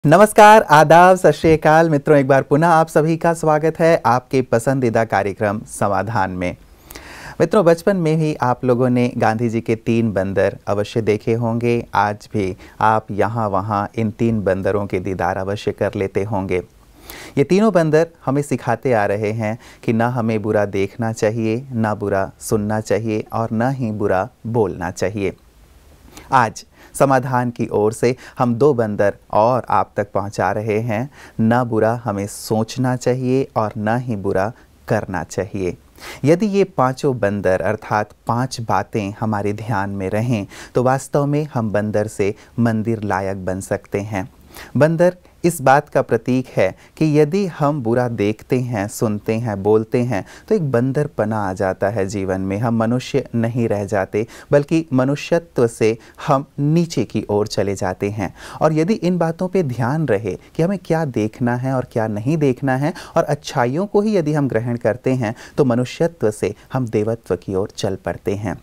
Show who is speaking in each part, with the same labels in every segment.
Speaker 1: नमस्कार, आदाब, सत श्री अकाल मित्रों। एक बार पुनः आप सभी का स्वागत है आपके पसंदीदा कार्यक्रम समाधान में। मित्रों, बचपन में ही आप लोगों ने गांधी जी के 3 बंदर अवश्य देखे होंगे। आज भी आप यहाँ वहाँ इन 3 बंदरों के दीदार अवश्य कर लेते होंगे। ये तीनों बंदर हमें सिखाते आ रहे हैं कि ना हमें बुरा देखना चाहिए, ना बुरा सुनना चाहिए और ना ही बुरा बोलना चाहिए। आज समाधान की ओर से हम 2 बंदर और आप तक पहुंचा रहे हैं। ना बुरा हमें सोचना चाहिए और ना ही बुरा करना चाहिए। यदि ये 5 बंदर अर्थात 5 बातें हमारे ध्यान में रहें तो वास्तव में हम बंदर से मंदिर लायक बन सकते हैं। बंदर इस बात का प्रतीक है कि यदि हम बुरा देखते हैं, सुनते हैं, बोलते हैं तो एक बंदरपना आ जाता है जीवन में। हम मनुष्य नहीं रह जाते, बल्कि मनुष्यत्व से हम नीचे की ओर चले जाते हैं। और यदि इन बातों पे ध्यान रहे कि हमें क्या देखना है और क्या नहीं देखना है, और अच्छाइयों को ही यदि हम ग्रहण करते हैं तो मनुष्यत्व से हम देवत्व की ओर चल पड़ते हैं।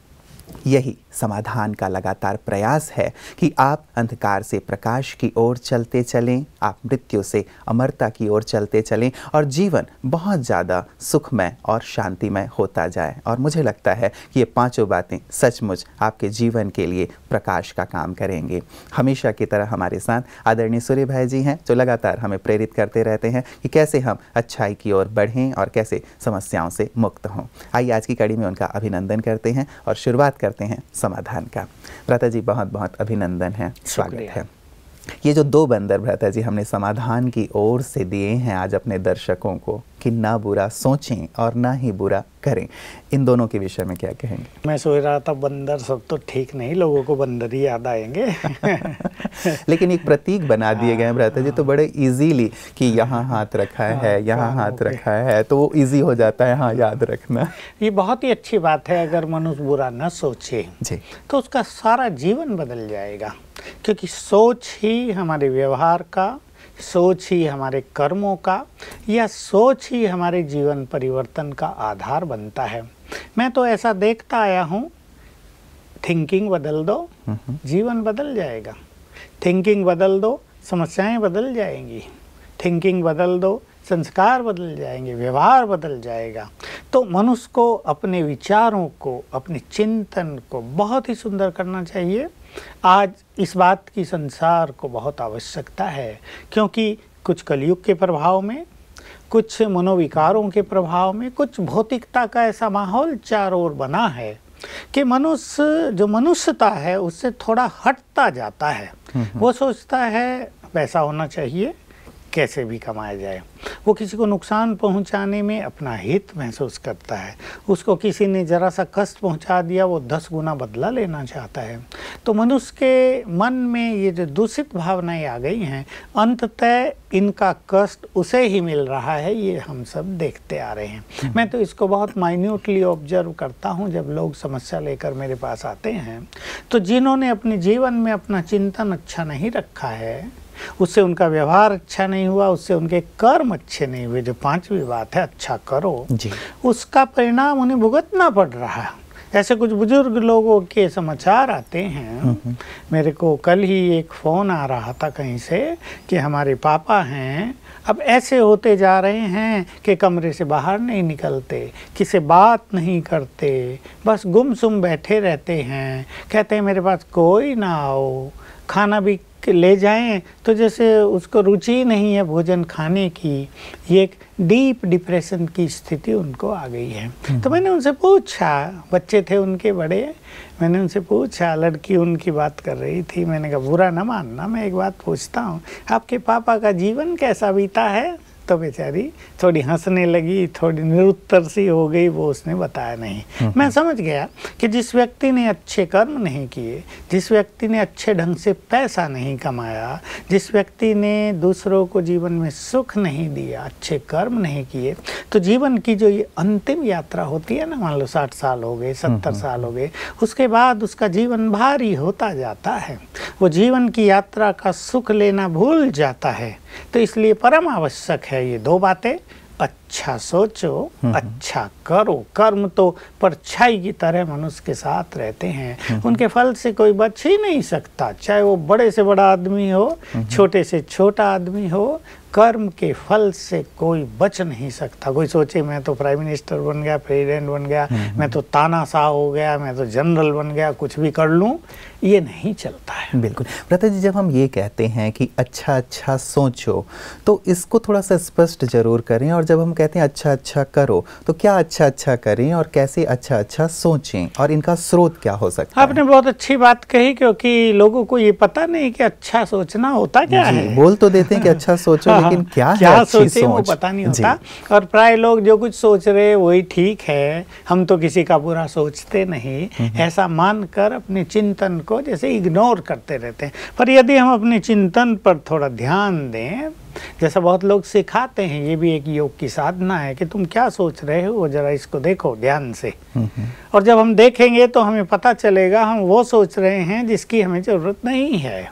Speaker 1: यही समाधान का लगातार प्रयास है कि आप अंधकार से प्रकाश की ओर चलते चलें, आप मृत्यु से अमरता की ओर चलते चलें और जीवन बहुत ज़्यादा सुखमय और शांतिमय होता जाए। और मुझे लगता है कि ये 5 बातें सचमुच आपके जीवन के लिए प्रकाश का काम करेंगे। हमेशा की तरह हमारे साथ आदरणीय सूर्य भाई जी हैं, जो लगातार हमें प्रेरित करते रहते हैं कि कैसे हम अच्छाई की ओर बढ़ें और कैसे समस्याओं से मुक्त हों। आइए आज की कड़ी में उनका अभिनंदन करते हैं और शुरुआत करते हैं समाधान का। भ्राता जी, बहुत बहुत अभिनंदन है, स्वागत है। ये जो 2 बंदर भ्राता जी हमने समाधान की ओर से दिए हैं आज अपने दर्शकों को कि ना बुरा सोचें और ना ही बुरा करें, इन दोनों के विषय में क्या कहेंगे?
Speaker 2: मैं सोच रहा था बंदर सब तो ठीक नहीं, लोगों को बंदर ही याद आएंगे।
Speaker 1: लेकिन एक प्रतीक बना दिए गए हैं भ्राता जी, तो बड़े इजीली कि यहाँ हाथ रखा है, यहाँ हाथ रखा है, तो वो इजी हो जाता है हाँ याद रखना।
Speaker 2: ये बहुत ही अच्छी बात है। अगर मनुष्य बुरा न सोचे
Speaker 1: जी,
Speaker 2: तो उसका सारा जीवन बदल जाएगा, क्योंकि सोच ही हमारे व्यवहार का, सोच ही हमारे कर्मों का, या सोच ही हमारे जीवन परिवर्तन का आधार बनता है। मैं तो ऐसा देखता आया हूँ, थिंकिंग बदल दो जीवन बदल जाएगा, थिंकिंग बदल दो समस्याएं बदल जाएंगी, थिंकिंग बदल दो संस्कार बदल जाएंगे, व्यवहार बदल जाएगा। तो मनुष्य को अपने विचारों को, अपने चिंतन को बहुत ही सुंदर करना चाहिए। आज इस बात की संसार को बहुत आवश्यकता है, क्योंकि कुछ कलयुग के प्रभाव में, कुछ मनोविकारों के प्रभाव में, कुछ भौतिकता का ऐसा माहौल चारों ओर बना है कि मनुष्य जो मनुष्यता है उससे थोड़ा हटता जाता है। वो सोचता है पैसा होना चाहिए, कैसे भी कमाया जाए। वो किसी को नुकसान पहुंचाने में अपना हित महसूस करता है। उसको किसी ने ज़रा सा कष्ट पहुंचा दिया, वो 10 गुना बदला लेना चाहता है। तो मनुष्य के मन में ये जो दूषित भावनाएं आ गई हैं, अंततः इनका कष्ट उसे ही मिल रहा है, ये हम सब देखते आ रहे हैं। मैं तो इसको बहुत माइन्यूटली ऑब्जर्व करता हूँ। जब लोग समस्या लेकर मेरे पास आते हैं तो जिन्होंने अपने जीवन में अपना चिंतन अच्छा नहीं रखा है, उससे उनका व्यवहार अच्छा नहीं हुआ, उससे उनके कर्म अच्छे नहीं हुए, जो 5वीं बात है अच्छा करो जी, उसका परिणाम उन्हें भुगतना पड़ रहा है। ऐसे कुछ बुजुर्ग लोगों के समाचार आते हैं। मेरे को कल ही एक फ़ोन आ रहा था कहीं से कि हमारे पापा हैं, अब ऐसे होते जा रहे हैं कि कमरे से बाहर नहीं निकलते, किसी से बात नहीं करते, बस गुमसुम बैठे रहते हैं। कहते हैं मेरे पास कोई ना आओ, खाना भी ले जाएं तो जैसे उसको रुचि नहीं है भोजन खाने की। ये एक डीप डिप्रेशन की स्थिति उनको आ गई है। तो मैंने उनसे पूछा, बच्चे थे उनके बड़े, मैंने उनसे पूछा, लड़की उनकी बात कर रही थी, मैंने कहा बुरा ना मानना, मैं एक बात पूछता हूँ, आपके पापा का जीवन कैसा बीता है? तो बेचारी थोड़ी हंसने लगी, थोड़ी निरुत्तर सी हो गई, वो उसने बताया नहीं। मैं समझ गया कि जिस व्यक्ति ने अच्छे कर्म नहीं किए, जिस व्यक्ति ने अच्छे ढंग से पैसा नहीं कमाया, जिस व्यक्ति ने दूसरों को जीवन में सुख नहीं दिया, अच्छे कर्म नहीं किए, तो जीवन की जो ये अंतिम यात्रा होती है ना, मान लो 60 साल हो गए, 70 साल हो गए, उसके बाद उसका जीवन भारी होता जाता है। वो जीवन की यात्रा का सुख लेना भूल जाता है। तो इसलिए परम आवश्यक है ये 2 बातें, अच्छा सोचो, अच्छा करो। कर्म तो परछाई की तरह मनुष्य के साथ रहते हैं, उनके फल से कोई बच ही नहीं सकता। चाहे वो बड़े से बड़ा आदमी हो, छोटे से छोटा आदमी हो, कर्म के फल से कोई बच नहीं सकता। कोई सोचे मैं तो प्राइम मिनिस्टर बन गया, प्रेसिडेंट बन गया, मैं तो तानाशाह हो गया, मैं तो जनरल बन गया, कुछ भी कर लूं, ये नहीं चलता है।
Speaker 1: बिल्कुल भ्राता जी, जब हम ये कहते हैं कि अच्छा अच्छा सोचो, तो इसको थोड़ा सा स्पष्ट जरूर करें। और जब हम कहते हैं अच्छा अच्छा करो, तो क्या अच्छा अच्छा करें और कैसे अच्छा अच्छा सोचें, और इनका स्रोत क्या हो सकता है?
Speaker 2: आपने बहुत अच्छी बात कही, क्योंकि लोगों को ये पता नहीं कि अच्छा सोचना होता क्या है।
Speaker 1: बोल तो देते हैं कि अच्छा सोचो, लेकिन क्या है अच्छी
Speaker 2: सोचे वो पता नहीं होता। और प्राय लोग जो कुछ सोच रहे वही ठीक है, हम तो किसी का बुरा सोचते नहीं, ऐसा मानकर अपने चिंतन को जैसे इग्नोर करते रहते हैं। पर यदि हम अपने चिंतन पर थोड़ा ध्यान दें, जैसा बहुत लोग सिखाते हैं, ये भी एक योग की साधना है कि तुम क्या सोच रहे हो, जरा इसको देखो ध्यान से। और जब हम देखेंगे तो हमें पता चलेगा हम वो सोच रहे हैं जिसकी हमें जरूरत नहीं है।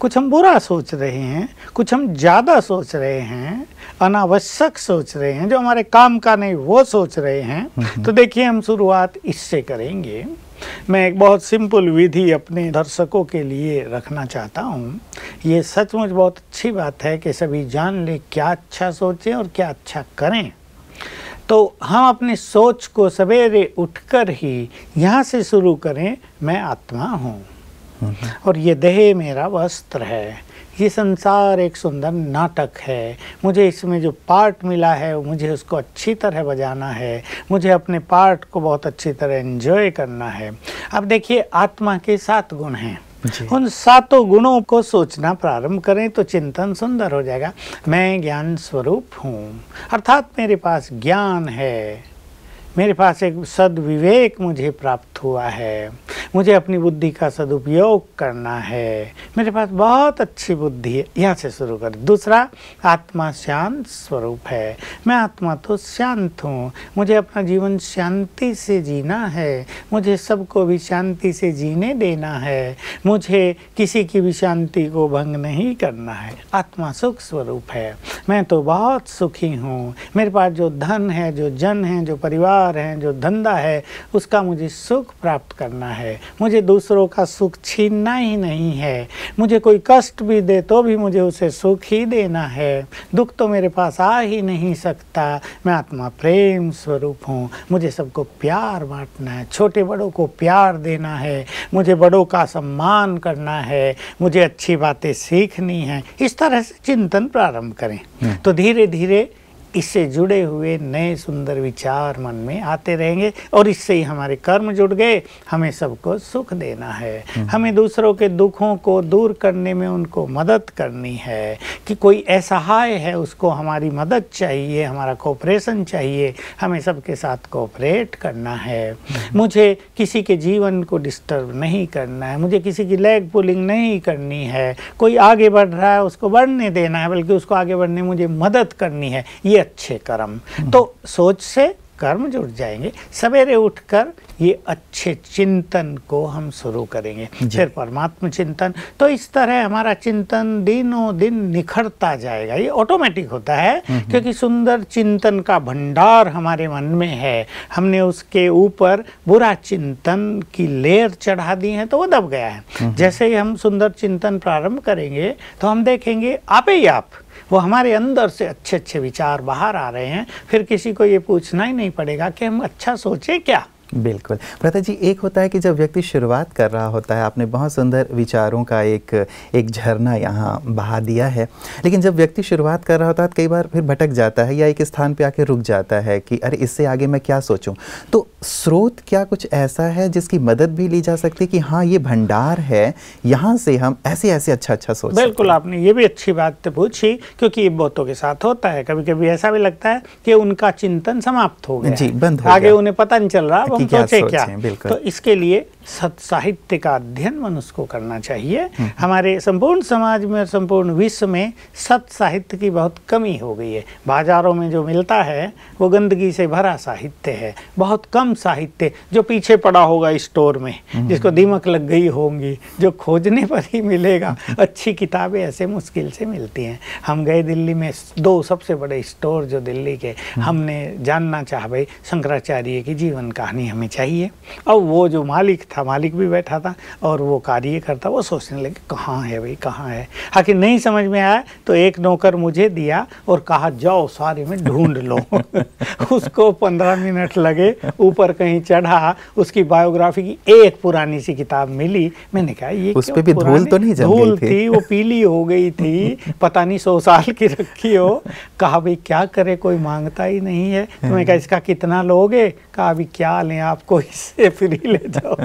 Speaker 2: कुछ हम बुरा सोच रहे हैं, कुछ हम ज़्यादा सोच रहे हैं, अनावश्यक सोच रहे हैं, जो हमारे काम का नहीं वो सोच रहे हैं। तो देखिए, हम शुरुआत इससे करेंगे। मैं एक बहुत सिंपल विधि अपने दर्शकों के लिए रखना चाहता हूँ। ये सचमुच बहुत अच्छी बात है कि सभी जान ले क्या अच्छा सोचें और क्या अच्छा करें। तो हम अपनी सोच को सवेरे उठकर ही यहाँ से शुरू करें, मैं आत्मा हूँ और ये देह मेरा वस्त्र है। ये संसार एक सुंदर नाटक है, मुझे इसमें जो पार्ट मिला है मुझे उसको अच्छी तरह बजाना है, मुझे अपने पार्ट को बहुत अच्छी तरह एंजॉय करना है। अब देखिए, आत्मा के 7 गुण हैं, उन 7 गुणों को सोचना प्रारंभ करें तो चिंतन सुंदर हो जाएगा। मैं ज्ञान स्वरूप हूँ, अर्थात मेरे पास ज्ञान है, मेरे पास एक सद्विवेक मुझे प्राप्त हुआ है, मुझे अपनी बुद्धि का सदुपयोग करना है, मेरे पास बहुत अच्छी बुद्धि है। यहाँ से शुरू करें। दूसरा, आत्मा शांत स्वरूप है, मैं आत्मा तो शांत हूँ, मुझे अपना जीवन शांति से जीना है, मुझे सबको भी शांति से जीने देना है, मुझे किसी की भी शांति को भंग नहीं करना है। आत्मा सुख स्वरूप है, मैं तो बहुत सुखी हूँ, मेरे पास जो धन है, जो जन है, जो परिवार है, जो धंधा है, उसका मुझे सुख प्राप्त करना है, मुझे दूसरों का सुख छीनना ही नहीं है, मुझे कोई कष्ट भी दे तो भी मुझे उसे सुख ही देना है, दुख तो मेरे पास आ ही नहीं सकता। मैं आत्मा प्रेम स्वरूप हूँ, मुझे सबको प्यार बांटना है, छोटे बड़ों को प्यार देना है, मुझे बड़ों का सम्मान करना है, मुझे अच्छी बातें सीखनी है। इस तरह से चिंतन प्रारंभ करें तो धीरे धीरे इससे जुड़े हुए नए सुंदर विचार मन में आते रहेंगे और इससे ही हमारे कर्म जुड़ गए। हमें सबको सुख देना है, हमें दूसरों के दुखों को दूर करने में उनको मदद करनी है, कि कोई असहाय है उसको हमारी मदद चाहिए, हमारा कोऑपरेशन चाहिए, हमें सबके साथ कोऑपरेट करना है, मुझे किसी के जीवन को डिस्टर्ब नहीं करना है, मुझे किसी की लेग पुलिंग नहीं करनी है, कोई आगे बढ़ रहा है उसको बढ़ने देना है, बल्कि उसको आगे बढ़ने मुझे मदद करनी है। ये अच्छे कर्म। तो सोच से कर्म जुड़ जाएंगे। सवेरे उठकर ये अच्छे चिंतन को हम शुरू करेंगे, फिर परमात्मा चिंतन। तो इस तरह हमारा चिंतन दिनों दिन निखरता जाएगा। ये ऑटोमेटिक होता है, क्योंकि सुंदर चिंतन का भंडार हमारे मन में है। हमने उसके ऊपर बुरा चिंतन की लेयर चढ़ा दी है तो वो दब गया है। जैसे ही हम सुंदर चिंतन प्रारंभ करेंगे तो हम देखेंगे आपे ही आप वो हमारे अंदर से अच्छे अच्छे विचार बाहर आ रहे हैं। फिर किसी को ये पूछना ही नहीं पड़ेगा कि हम अच्छा सोचे क्या।
Speaker 1: बिल्कुल भ्राता जी, एक होता है कि जब व्यक्ति शुरुआत कर रहा होता है, आपने बहुत सुंदर विचारों का एक झरना यहाँ बहा दिया है, लेकिन जब व्यक्ति शुरुआत कर रहा होता है कई बार फिर भटक जाता है या एक स्थान पे आके रुक जाता है कि अरे इससे आगे मैं क्या सोचूं। तो स्रोत क्या कुछ ऐसा है जिसकी मदद भी ली जा सकती है कि हाँ ये भंडार है, यहाँ से हम ऐसे ऐसे अच्छा अच्छा सोच।
Speaker 2: बिल्कुल, आपने ये भी अच्छी बात पूछी, क्योंकि ये बहुतों के साथ होता है। कभी कभी ऐसा भी लगता है कि उनका चिंतन समाप्त हो गया,
Speaker 1: जी बंद हो
Speaker 2: आगे
Speaker 1: गया।
Speaker 2: उन्हें पता नहीं चल रहा हम
Speaker 1: क्या
Speaker 2: सोचे क्या।
Speaker 1: बिल्कुल।
Speaker 2: तो इसके लिए सत साहित्य का अध्ययन मनुष्य को करना चाहिए। हमारे संपूर्ण समाज में और संपूर्ण विश्व में सत साहित्य की बहुत कमी हो गई है। बाजारों में जो मिलता है वो गंदगी से भरा साहित्य है, बहुत कम साहित्य जो पीछे पड़ा होगा स्टोर में, जिसको दीमक लग गई होंगी, जो खोजने पर ही मिलेगा। अच्छी किताबें ऐसे मुश्किल से मिलती हैं। हम गए दिल्ली में, 2 सबसे बड़े स्टोर जो दिल्ली के, हमने जानना चाहा भाई शंकराचार्य की जीवन कहानी हमें चाहिए। और वो जो मालिक था, मालिक भी बैठा था और वो कार्य करता, वो सोचने लगे कहाँ है भाई, कहाँ है। आखिर नहीं समझ में आया तो एक नौकर मुझे दिया और कहा जाओ सारे में ढूंढ लो। उसको 15 मिनट लगे, ऊपर कहीं चढ़ा, उसकी बायोग्राफी की एक पुरानी सी किताब मिली। मैंने कहा ये
Speaker 1: उस पे भी धूल तो नहीं जम
Speaker 2: धूल
Speaker 1: गई
Speaker 2: थी, वो पीली हो गई थी, पता नहीं 100 साल की रखी हो। कहा भाई क्या करे, कोई मांगता ही नहीं है। तो मैं कहा इसका कितना लोगे? कहा अभी क्या लें, आपको इससे फ्री ले जाओ,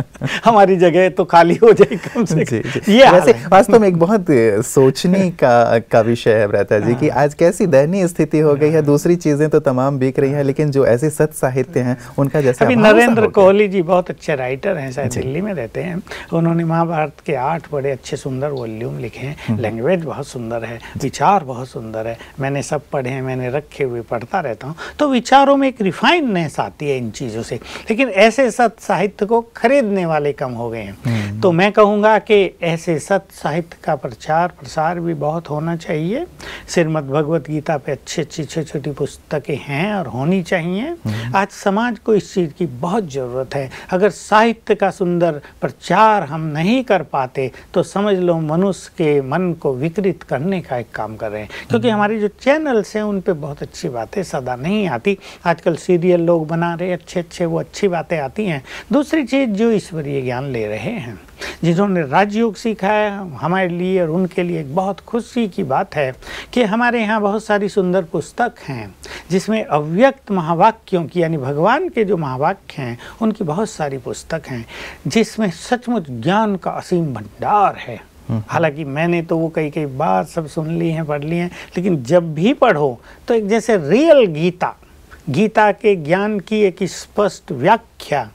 Speaker 2: हमारी जगह तो खाली हो जाए कम से कम। ये
Speaker 1: वैसे वास्तव में एक बहुत सोचने का विषय है भ्राता जी कि आज कैसी दयनीय स्थिति हो गई है। दूसरी चीजें तो तमाम बिक रही हैं, लेकिन जो ऐसे सत साहित्य हैं उनका जैसे
Speaker 2: अभी नरेंद्र कोहली जी बहुत अच्छे राइटर हैं, शायद दिल्ली में रहते हैं। उन्होंने महाभारत के 8 बड़े अच्छे सुंदर वॉल्यूम लिखे हैं। लैंग्वेज बहुत सुंदर है, विचार बहुत सुंदर है। मैंने सब पढ़े हैं, मैंने रखे हुए पढ़ता रहता हूँ। तो विचारों में एक रिफाइननेस आती है इन चीज़ों से। लेकिन ऐसे सत साहित्य को खरीदने वाले कम हो गए हैं। तो मैं कहूँगा कि ऐसे सत साहित्य का प्रचार प्रसार भी बहुत होना चाहिए। श्रीमद् भगवत गीता पे अच्छी छोटी पुस्तकें हैं और होनी चाहिए। आज समाज को इस चीज़ की बहुत ज़रूरत है। अगर साहित्य का सुंदर प्रचार हम नहीं कर पाते तो समझ लो मनुष्य के मन को विकृत करने का एक काम कर रहे हैं। क्योंकि हमारे जो चैनल्स हैं उन पे बहुत अच्छी बातें सदा नहीं आती। आजकल सीरियल लोग बना रहे अच्छे वो अच्छी बातें आती हैं। दूसरी चीज़ जो ईश्वरीय ज्ञान ले रहे हैं, जिन्होंने राजयोग सीखा है, हमारे लिए और उनके लिए एक बहुत खुशी की बात है कि हमारे यहाँ बहुत सारी सुंदर पुस्तक हैं जिसमें अव्यक्त महावाक्यों की, यानी भगवान के जो महावाक्य हैं उनकी बहुत सारी पुस्तक हैं, जिसमें सचमुच ज्ञान का असीम भंडार है। हालांकि मैंने तो वो कई बार सब सुन ली हैं, पढ़ ली हैं, लेकिन जब भी पढ़ो तो एक जैसे रियल गीता के ज्ञान की एक स्पष्ट व्याख्या,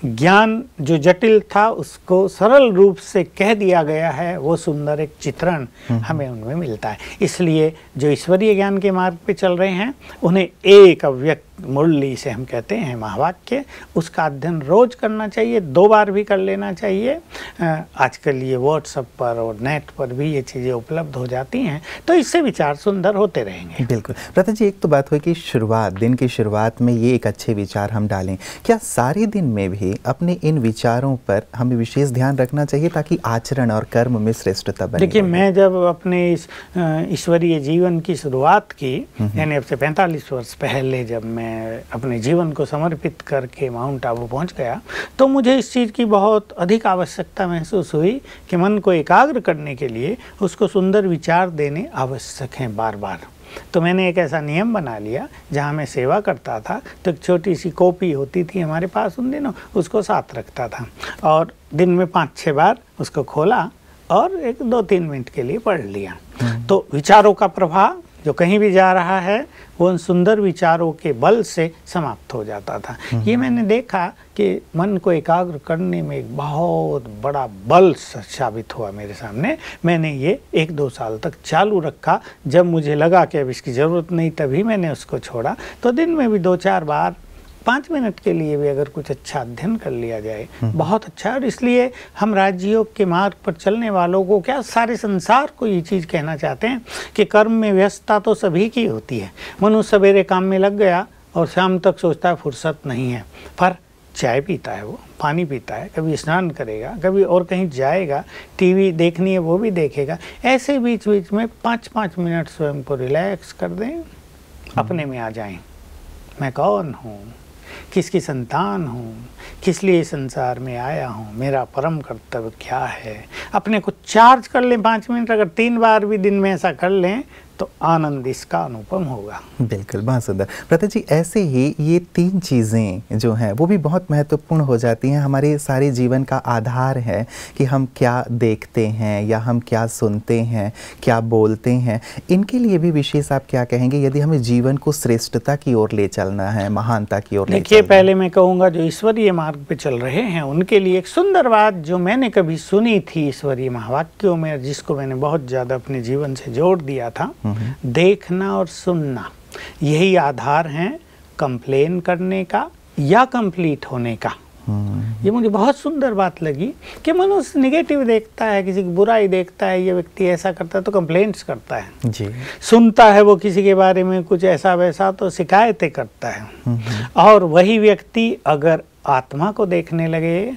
Speaker 2: ज्ञान जो जटिल था उसको सरल रूप से कह दिया गया है, वो सुंदर एक चित्रण हमें उनमें मिलता है। इसलिए जो ईश्वरीय ज्ञान के मार्ग पे चल रहे हैं उन्हें एक अव्यक्त मुरली से हम कहते हैं महावाक्य, उसका अध्ययन रोज करना चाहिए, 2 बार भी कर लेना चाहिए। आजकल ये व्हाट्सएप पर और नेट पर भी ये चीज़ें उपलब्ध हो जाती हैं, तो इससे विचार सुंदर होते रहेंगे।
Speaker 1: बिल्कुल भ्राता जी, एक तो बात हुई कि दिन की शुरुआत में ये एक अच्छे विचार हम डालें, क्या सारे दिन में भी अपने इन विचारों पर हमें विशेष ध्यान रखना चाहिए ताकि आचरण और कर्म में श्रेष्ठता बने?
Speaker 2: देखिए, मैं जब अपने इस ईश्वरीय जीवन की शुरुआत की, यानी अब से 45 वर्ष पहले जब मैं अपने जीवन को समर्पित करके माउंट आबू पहुंच गया, तो मुझे इस चीज़ की बहुत अधिक आवश्यकता महसूस हुई कि मन को एकाग्र करने के लिए उसको सुंदर विचार देने आवश्यक हैं बार बार। तो मैंने एक ऐसा नियम बना लिया, जहाँ मैं सेवा करता था तो एक छोटी सी कॉपी होती थी हमारे पास उन दिनों, उसको साथ रखता था और दिन में 5-6 बार उसको खोला और 1-2-3 मिनट के लिए पढ़ लिया। तो विचारों का प्रभाव जो कहीं भी जा रहा है वो उन सुंदर विचारों के बल से समाप्त हो जाता था। ये मैंने देखा कि मन को एकाग्र करने में एक बहुत बड़ा बल साबित हुआ मेरे सामने। मैंने ये 1-2 साल तक चालू रखा। जब मुझे लगा कि अब इसकी ज़रूरत नहीं तभी मैंने उसको छोड़ा। तो दिन में भी 2-4 बार 5 मिनट के लिए भी अगर कुछ अच्छा अध्ययन कर लिया जाए बहुत अच्छा है। और इसलिए हम राजयोग के मार्ग पर चलने वालों को, क्या सारे संसार को ये चीज़ कहना चाहते हैं कि कर्म में व्यस्तता तो सभी की होती है। मनुष्य सवेरे काम में लग गया और शाम तक सोचता है फुर्सत नहीं है, पर चाय पीता है, वो पानी पीता है, कभी स्नान करेगा, कभी और कहीं जाएगा, टीवी देखनी है वो भी देखेगा। ऐसे बीच बीच में 5-5 मिनट स्वयं को रिलैक्स कर दें, अपने में आ जाएं। मैं कौन हूँ, किसकी संतान हूँ, किस लिए संसार में आया हूँ, मेरा परम कर्तव्य क्या है। अपने को चार्ज कर लें 5 मिनट। अगर 3 बार भी दिन में ऐसा कर लें तो आनंद इसका अनुपम होगा।
Speaker 1: बिल्कुल, बहुत सुंदर। प्रताप जी, ऐसे ही ये 3 चीज़ें जो हैं वो भी बहुत महत्वपूर्ण हो जाती हैं, हमारे सारे जीवन का आधार है कि हम क्या देखते हैं या हम क्या सुनते हैं, क्या बोलते हैं। इनके लिए भी विशेष आप क्या कहेंगे यदि हमें जीवन को श्रेष्ठता की ओर ले चलना है, महानता की ओर ले
Speaker 2: देखिए,
Speaker 1: चलना है?
Speaker 2: पहले मैं कहूँगा जो ईश्वरीय मार्ग पे चल रहे हैं उनके लिए एक सुंदर बात जो मैंने कभी सुनी थी ईश्वरीय महावाक्यों में, जिसको मैंने बहुत ज़्यादा अपने जीवन से जोड़ दिया था। देखना और सुनना यही आधार है कंप्लेन करने का या कंप्लीट होने का। ये मुझे बहुत सुंदर बात लगी कि मनुष्य निगेटिव देखता है, किसी की बुराई देखता है, ये व्यक्ति ऐसा करता है तो कंप्लेंट्स करता है
Speaker 1: जी।
Speaker 2: सुनता है वो किसी के बारे में कुछ ऐसा वैसा तो शिकायतें करता है। और वही व्यक्ति अगर आत्मा को देखने लगे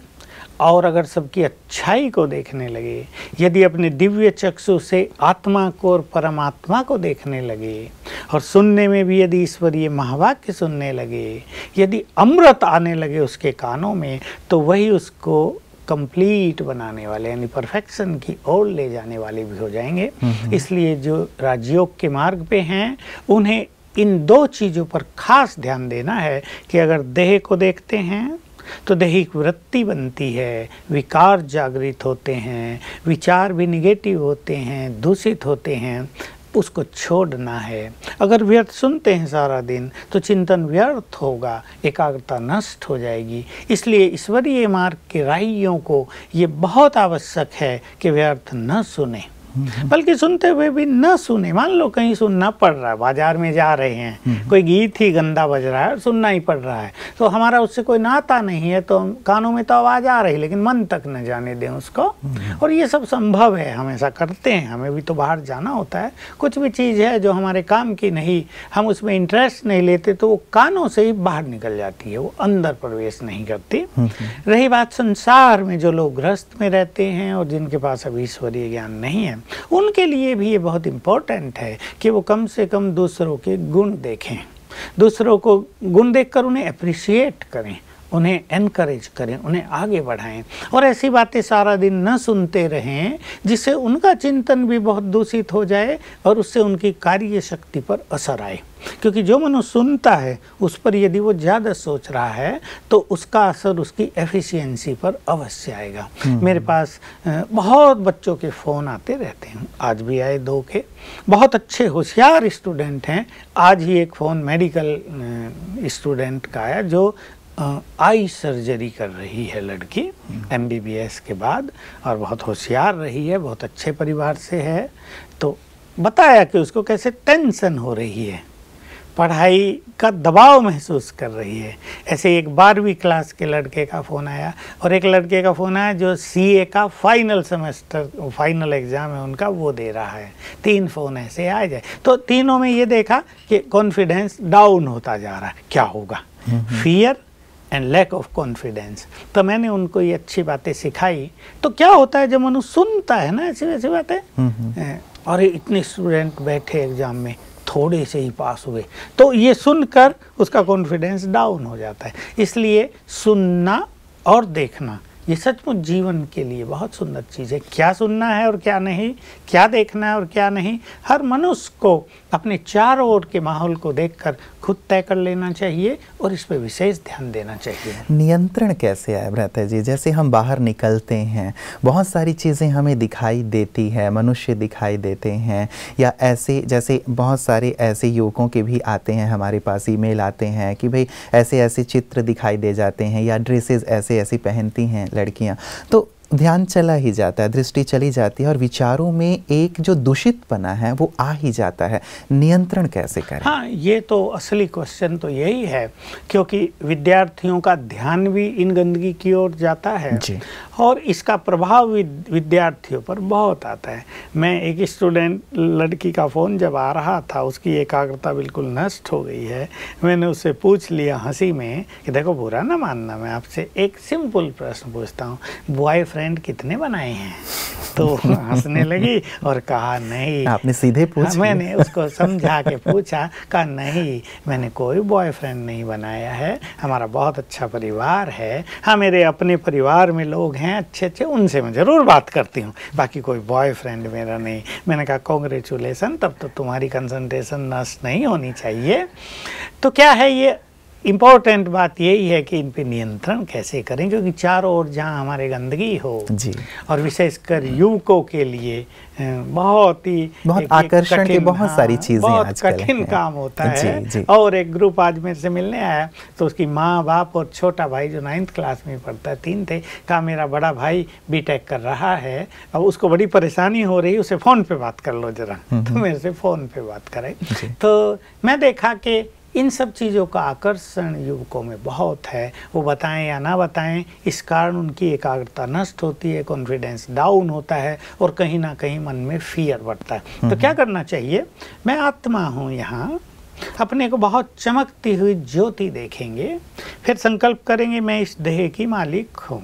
Speaker 2: और अगर सबकी अच्छाई को देखने लगे, यदि अपने दिव्य चक्षु से आत्मा को और परमात्मा को देखने लगे और सुनने में भी यदि ईश्वरीय महावाक्य सुनने लगे, यदि अमृत आने लगे उसके कानों में, तो वही उसको कंप्लीट बनाने वाले यानी परफेक्शन की ओर ले जाने वाले भी हो जाएंगे। इसलिए जो राजयोग के मार्ग पे हैं उन्हें इन 2 चीज़ों पर खास ध्यान देना है कि अगर देह को देखते हैं तो दैहिक वृत्ति बनती है, विकार जागृत होते हैं, विचार भी निगेटिव होते हैं, दूषित होते हैं, उसको छोड़ना है। अगर व्यर्थ सुनते हैं सारा दिन तो चिंतन व्यर्थ होगा, एकाग्रता नष्ट हो जाएगी। इसलिए ईश्वरीय मार्ग के राहियों को ये बहुत आवश्यक है कि व्यर्थ न सुने, बल्कि सुनते हुए भी न सुने। मान लो कहीं सुनना पड़ रहा है, बाजार में जा रहे हैं, कोई गीत ही गंदा बज रहा है और सुनना ही पड़ रहा है, तो हमारा उससे कोई नाता नहीं है, तो कानों में तो आवाज़ आ रही लेकिन मन तक न जाने दें उसको। और ये सब संभव है, हम ऐसा करते हैं, हमें भी तो बाहर जाना होता है। कुछ भी चीज़ है जो हमारे काम की नहीं, हम उसमें इंटरेस्ट नहीं लेते तो वो कानों से ही बाहर निकल जाती है, वो अंदर प्रवेश नहीं करती। रही बात संसार में जो लोग गृहस्थ में रहते हैं और जिनके पास अभी ईश्वरीय ज्ञान नहीं है, उनके लिए भी ये बहुत इम्पोर्टेंट है कि वो कम से कम दूसरों के गुण देखें, दूसरों को गुण देखकर उन्हें अप्रिशिएट करें, उन्हें एनकरेज करें, उन्हें आगे बढ़ाएं। और ऐसी बातें सारा दिन न सुनते रहें जिससे उनका चिंतन भी बहुत दूषित हो जाए और उससे उनकी कार्य शक्ति पर असर आए। क्योंकि जो मनुष्य सुनता है उस पर यदि वो ज़्यादा सोच रहा है तो उसका असर उसकी एफिशिएंसी पर अवश्य आएगा। मेरे पास बहुत बच्चों के फ़ोन आते रहते हैं, आज भी आए 2 के, बहुत अच्छे होशियार स्टूडेंट हैं। आज ही एक फ़ोन मेडिकल स्टूडेंट का आया जो आई सर्जरी कर रही है लड़की MBBS के बाद, और बहुत होशियार रही है, बहुत अच्छे परिवार से है। तो बताया कि उसको कैसे टेंशन हो रही है, पढ़ाई का दबाव महसूस कर रही है। ऐसे एक 12वीं क्लास के लड़के का फ़ोन आया और एक लड़के का फ़ोन आया जो CA का फाइनल सेमेस्टर, फाइनल एग्ज़ाम है उनका, वो दे रहा है। 3 फ़ोन ऐसे आ जाए तो तीनों में ये देखा कि कॉन्फिडेंस डाउन होता जा रहा है। क्या होगा? Fear and lack of confidence. तो मैंने उनको ये अच्छी बातें सिखाई। तो क्या होता है जब मनुष्य सुनता है ना ऐसी वैसी बातें, और इतने स्टूडेंट बैठे एग्जाम में, थोड़े से ही पास हुए, तो ये सुनकर उसका कॉन्फिडेंस डाउन हो जाता है। इसलिए सुनना और देखना ये सचमुच जीवन के लिए बहुत सुंदर चीज़ है। क्या सुनना है और क्या नहीं, क्या देखना है और क्या नहीं, हर मनुष्य को अपने चारों ओर के माहौल को देखकर खुद तय कर लेना चाहिए और इस पर विशेष ध्यान देना चाहिए।
Speaker 1: नियंत्रण कैसे आए भ्राता जी? जैसे हम बाहर निकलते हैं, बहुत सारी चीज़ें हमें दिखाई देती है, मनुष्य दिखाई देते हैं, या ऐसे जैसे बहुत सारे ऐसे युवकों के भी आते हैं हमारे पास, ईमेल आते हैं कि भाई ऐसे ऐसे चित्र दिखाई दे जाते हैं या ड्रेसेस ऐसे ऐसी पहनती हैं लड़कियाँ, तो ध्यान चला ही जाता है, दृष्टि चली जाती है और विचारों में एक जो दूषितपना है वो आ ही जाता है। नियंत्रण कैसे करें?
Speaker 2: हाँ, ये तो असली क्वेश्चन तो यही है, क्योंकि विद्यार्थियों का ध्यान भी इन गंदगी की ओर जाता है
Speaker 1: जी।
Speaker 2: और इसका प्रभाव विद्यार्थियों पर बहुत आता है। मैं एक स्टूडेंट लड़की का फ़ोन जब आ रहा था, उसकी एकाग्रता बिल्कुल नष्ट हो गई है। मैंने उससे पूछ लिया हंसी में कि देखो बुरा ना मानना, मैं आपसे एक सिंपल प्रश्न पूछता हूँ, बॉयफ्रेंड कितने बनाए हैं? तो हंसने लगी और कहा नहीं।
Speaker 1: आपने सीधे पूछा?
Speaker 2: मैंने उसको समझा के पूछा, कहा नहीं, मैंने कोई बॉयफ्रेंड नहीं बनाया है, हमारा बहुत अच्छा परिवार है। हाँ, मेरे अपने परिवार में लोग हैं हैं अच्छे अच्छे, उनसे मैं ज़रूर बात करती हूँ, बाकी कोई बॉयफ्रेंड मेरा नहीं। मैंने कहा कॉन्ग्रेचुलेसन, तब तो तुम्हारी कंसंट्रेशन नष्ट नहीं होनी चाहिए। तो क्या है, ये इम्पोर्टेंट बात यही है कि इन पे नियंत्रण कैसे करें, क्योंकि चारों ओर जहाँ हमारे गंदगी हो
Speaker 1: जी,
Speaker 2: और विशेषकर युवकों के लिए बहुत
Speaker 1: आकर्षण की बहुत सारी चीजें
Speaker 2: बहुत
Speaker 1: आजकल
Speaker 2: कठिन काम होता है।
Speaker 1: जी, जी।
Speaker 2: और एक ग्रुप आज मेरे से मिलने आया, तो उसकी माँ बाप और छोटा भाई जो 9th क्लास में पढ़ता है, 3 थे, कहा मेरा बड़ा भाई बीटेक कर रहा है, अब उसको बड़ी परेशानी हो रही है, उसे फ़ोन पे बात कर लो जरा। तो मेरे से फ़ोन पे बात करें। तो मैं देखा कि इन सब चीज़ों का आकर्षण युवकों में बहुत है। वो बताएं या ना बताएं, इस कारण उनकी एकाग्रता नष्ट होती है, कॉन्फिडेंस डाउन होता है और कहीं ना कहीं मन में फियर बढ़ता है। तो क्या करना चाहिए? मैं आत्मा हूँ यहाँ, अपने को बहुत चमकती हुई ज्योति देखेंगे, फिर संकल्प करेंगे मैं इस देह की मालिक हूँ,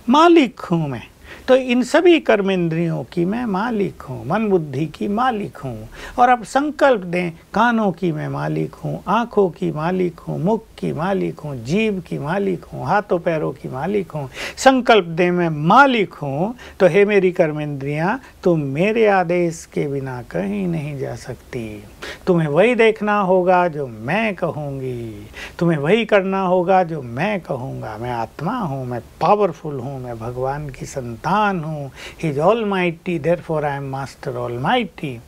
Speaker 2: मालिक हूँ मैं। तो इन सभी कर्मेंद्रियों की मैं मालिक हूँ, मन बुद्धि की मालिक हूँ। और अब संकल्प दें, कानों की मैं मालिक हूँ, आँखों की मालिक हूँ, मुख की मालिक हूँ, जीभ की मालिक हूँ, हाथों पैरों की मालिक हूँ। संकल्प दें मैं मालिक हूँ, तो हे मेरी कर्मेंद्रियाँ, तुम मेरे आदेश के बिना कहीं नहीं जा सकती। तुम्हें वही देखना होगा जो मैं कहूँगी, तुम्हें वही करना होगा जो मैं कहूँगा। मैं आत्मा हूँ, मैं पावरफुल हूँ, मैं भगवान की संतान हूँ। He is almighty, therefore I am master almighty.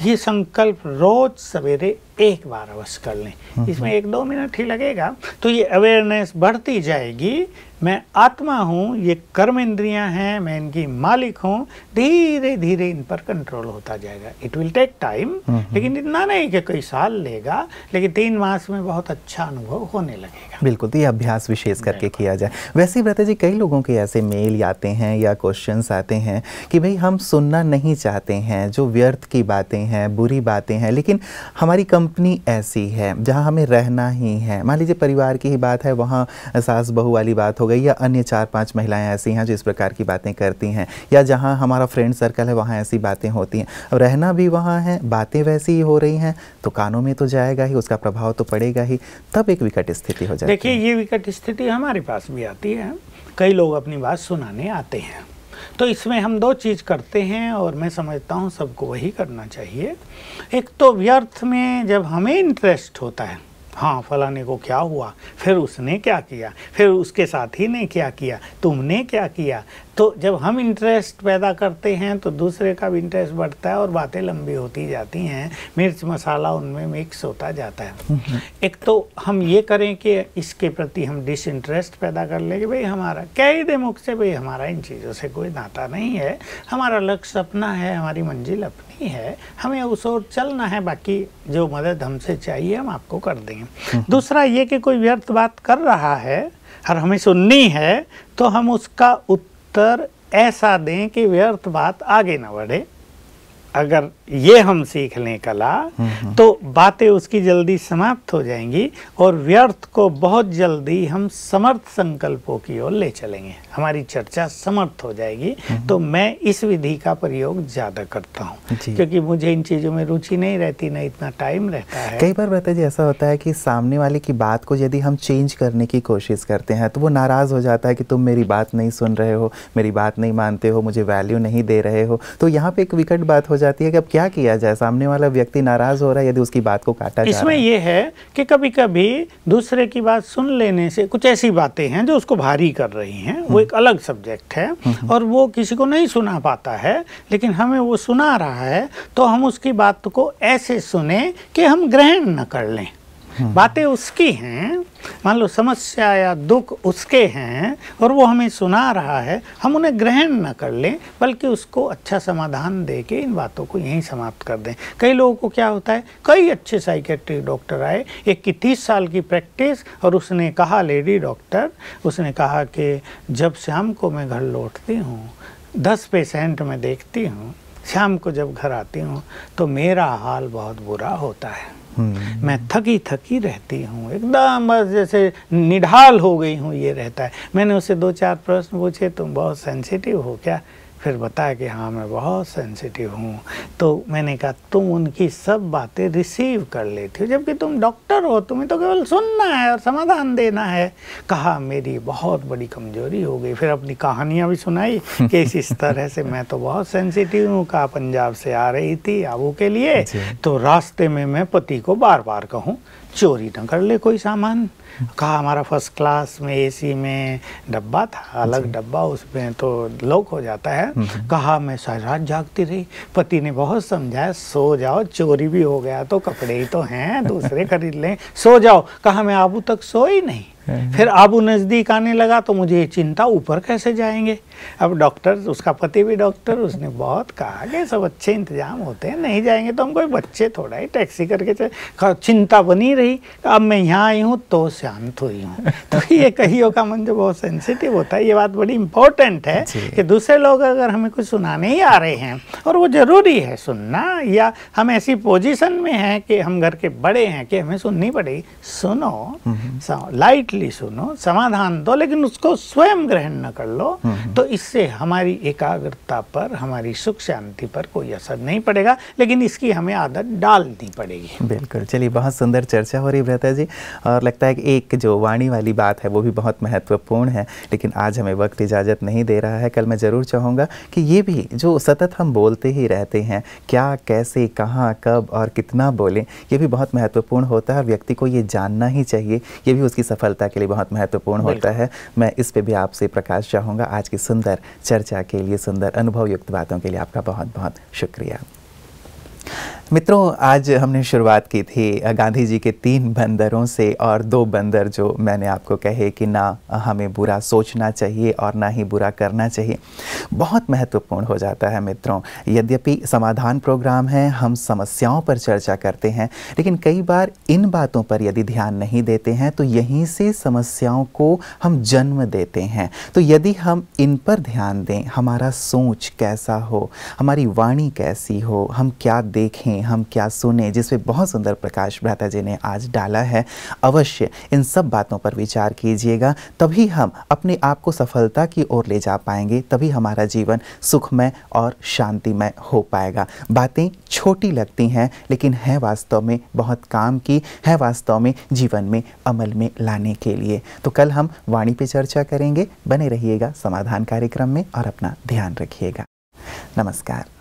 Speaker 2: ये संकल्प रोज सवेरे एक बार अवश्य कर लें। इसमें 1-2 मिनट ही लगेगा, तो ये अवेयरनेस बढ़ती जाएगी। मैं आत्मा हूँ, ये कर्म इंद्रियाँ हैं, मैं इनकी मालिक हूँ। धीरे धीरे इन पर कंट्रोल होता जाएगा। इट विल टेक टाइम, लेकिन इतना नहीं कि कई साल लेगा, लेकिन 3 मास में बहुत अच्छा अनुभव होने लगेगा।
Speaker 1: बिल्कुल, तो ये अभ्यास विशेष करके किया जाए। वैसे व्रता जी, कई लोगों के ऐसे मेल आते हैं या क्वेश्चंस आते हैं कि भाई हम सुनना नहीं चाहते हैं, जो व्यर्थ की बातें हैं, बुरी बातें हैं, लेकिन हमारी कंपनी ऐसी है जहां हमें रहना ही है। मान लीजिए परिवार की ही बात है, वहाँ सास बहू वाली बात हो गई, या अन्य 4-5 महिलाएं ऐसी हैं जो इस प्रकार की बातें करती हैं, या जहां हमारा फ्रेंड सर्कल है वहाँ ऐसी बातें होती हैं। अब रहना भी वहाँ है, बातें वैसी ही हो रही हैं, तो कानों में तो जाएगा ही, उसका प्रभाव तो पड़ेगा ही, तब एक विकट स्थिति हो जाती है।
Speaker 2: देखिए, ये विकट स्थिति हमारे पास भी आती है। कई लोग अपनी बात सुनाने आते हैं, तो इसमें हम 2 चीज़ करते हैं, और मैं समझता हूँ सबको वही करना चाहिए। एक तो व्यर्थ में जब हमें इंटरेस्ट होता है, हाँ फलाने को क्या हुआ, फिर उसने क्या किया, फिर उसके साथी ने क्या किया, तुमने क्या किया, तो जब हम इंटरेस्ट पैदा करते हैं तो दूसरे का भी इंटरेस्ट बढ़ता है और बातें लंबी होती जाती हैं, मिर्च मसाला उनमें मिक्स होता जाता है। एक तो हम ये करें कि इसके प्रति हम डिसइंटरेस्ट पैदा कर लें कि भाई हमारा कह ही दे मुख से, भाई हमारा इन चीज़ों से कोई नाता नहीं है, हमारा लक्ष्य अपना है, हमारी मंजिल अपनी है, हमें उस ओर चलना है, बाकी जो मदद हमसे चाहिए हम आपको कर देंगे। दूसरा ये कि कोई व्यर्थ बात कर रहा है और हमें सुननी है, तो हम उसका उत्तर ऐसा दें कि व्यर्थ बात आगे न बढ़े। अगर ये हम सीख लें कला, तो बातें उसकी जल्दी समाप्त हो जाएंगी और व्यर्थ को बहुत जल्दी हम समर्थ संकल्पों की ओर ले चलेंगे, हमारी चर्चा समर्थ हो जाएगी। तो मैं इस विधि का प्रयोग ज़्यादा करता हूँ, क्योंकि मुझे इन चीज़ों में रुचि नहीं रहती, नहीं इतना टाइम रहता है।
Speaker 1: कई बार व्रता जी ऐसा होता है कि सामने वाले की बात को यदि हम चेंज करने की कोशिश करते हैं तो वो नाराज़ हो जाता है कि तुम मेरी बात नहीं सुन रहे हो, मेरी बात नहीं मानते हो, मुझे वैल्यू नहीं दे रहे हो। तो यहाँ पे एक विकट बात हो जाती है कि अब क्या किया जाए, सामने वाला व्यक्ति नाराज हो रहा है यदि उसकी बात को काटा जा रहा है।
Speaker 2: इसमें यह है कि कभी कभी दूसरे की बात सुन लेने से कुछ ऐसी बातें हैं जो उसको भारी कर रही हैं, वो एक अलग सब्जेक्ट है और वो किसी को नहीं सुना पाता है, लेकिन हमें वो सुना रहा है, तो हम उसकी बात को ऐसे सुने कि हम ग्रहण न कर लें। बातें उसकी हैं, मान लो समस्या या दुख उसके हैं और वो हमें सुना रहा है, हम उन्हें ग्रहण न कर लें, बल्कि उसको अच्छा समाधान दे के इन बातों को यहीं समाप्त कर दें। कई लोगों को क्या होता है, कई अच्छे साइकेट्रिक डॉक्टर आए, एक की 30 साल की प्रैक्टिस, और उसने कहा, लेडी डॉक्टर, उसने कहा कि जब शाम को मैं घर लौटती हूँ, 10 पेशेंट मैं देखती हूँ, शाम को जब घर आती हूँ तो मेरा हाल बहुत बुरा होता है। मैं थकी थकी रहती हूँ, एकदम बस जैसे निढाल हो गई हूँ, ये रहता है। मैंने उससे 2-4 प्रश्न पूछे, तुम बहुत सेंसिटिव हो क्या? फिर बताया कि हाँ मैं बहुत सेंसिटिव हूँ। तो मैंने कहा तुम उनकी सब बातें रिसीव कर लेती हो, जबकि तुम डॉक्टर हो, तुम्हें तो केवल सुनना है और समाधान देना है। कहा मेरी बहुत बड़ी कमजोरी हो गई। फिर अपनी कहानियाँ भी सुनाई कि इस तरह से मैं तो बहुत सेंसिटिव हूँ। कहा पंजाब से आ रही थी आबू के लिए, तो रास्ते में मैं पति को बार बार कहूँ चोरी न कर ले कोई सामान। कहा हमारा फर्स्ट क्लास में एसी में डब्बा था, अलग डब्बा, उसमें तो लॉक हो जाता है। कहा मैं सारी रात जागती रही। पति ने बहुत समझाया सो जाओ, चोरी भी हो गया तो कपड़े ही तो हैं, दूसरे खरीद लें, सो जाओ। कहा मैं आबू तक सोई नहीं। फिर आबू नज़दीक आने लगा तो मुझे ये चिंता ऊपर कैसे जाएंगे। अब डॉक्टर, उसका पति भी डॉक्टर, उसने बहुत कहा कि सब अच्छे इंतजाम होते हैं, नहीं जाएंगे तो हम कोई बच्चे थोड़ा ही टैक्सी करके चले। चिंता बनी रही। अब मैं यहाँ आई हूँ तो शांत हुई हूँ। तो ये कहियों का मन जो बहुत सेंसिटिव होता है, ये बात बड़ी इंपॉर्टेंट है कि दूसरे लोग अगर हमें कुछ सुनाने ही आ रहे हैं, और वो ज़रूरी है सुनना, या हम ऐसी पोजीशन में हैं कि हम घर के बड़े हैं कि हमें सुननी पड़ेगी, सुनो, लाइटली सुनो, समाधान दो, लेकिन उसको स्वयं ग्रहण न कर लो। तो इससे हमारी एकाग्रता पर, हमारी सुख शांति पर कोई असर नहीं पड़ेगा, लेकिन इसकी हमें आदत डालनी पड़ेगी।
Speaker 1: बिल्कुल। चलिए, बहुत सुंदर चर्चा हो रही है भ्राता जी, और लगता है कि एक जो वाणी वाली बात है वो भी बहुत महत्वपूर्ण है, लेकिन आज हमें वक्त इजाज़त नहीं दे रहा है। कल मैं ज़रूर चाहूँगा कि ये भी जो सतत हम बोलते ही रहते हैं, क्या, कैसे, कहाँ, कब और कितना बोलें, ये भी बहुत महत्वपूर्ण होता है और व्यक्ति को ये जानना ही चाहिए। ये भी उसकी सफलता के लिए बहुत महत्वपूर्ण होता है। मैं इस पे भी आपसे प्रकाश चाहूँगा। आज की सुंदर चर्चा के लिए, सुंदर अनुभवयुक्त बातों के लिए आपका बहुत बहुत शुक्रिया। मित्रों, आज हमने शुरुआत की थी गांधी जी के 3 बंदरों से, और 2 बंदर जो मैंने आपको कहे कि ना हमें बुरा सोचना चाहिए और ना ही बुरा करना चाहिए, बहुत महत्वपूर्ण हो जाता है मित्रों। यद्यपि समाधान प्रोग्राम है, हम समस्याओं पर चर्चा करते हैं, लेकिन कई बार इन बातों पर यदि ध्यान नहीं देते हैं तो यहीं से समस्याओं को हम जन्म देते हैं। तो यदि हम इन पर ध्यान दें, हमारा सोच कैसा हो, हमारी वाणी कैसी हो, हम क्या देखें, हम क्या सुने, जिसमें बहुत सुंदर प्रकाश भ्राता जी ने आज डाला है, अवश्य इन सब बातों पर विचार कीजिएगा। तभी हम अपने आप को सफलता की ओर ले जा पाएंगे, तभी हमारा जीवन सुखमय और शांतिमय हो पाएगा। बातें छोटी लगती हैं, लेकिन है वास्तव में बहुत काम की, है वास्तव में जीवन में अमल में लाने के लिए। तो कल हम वाणी पे चर्चा करेंगे। बने रहिएगा समाधान कार्यक्रम में और अपना ध्यान रखिएगा। नमस्कार।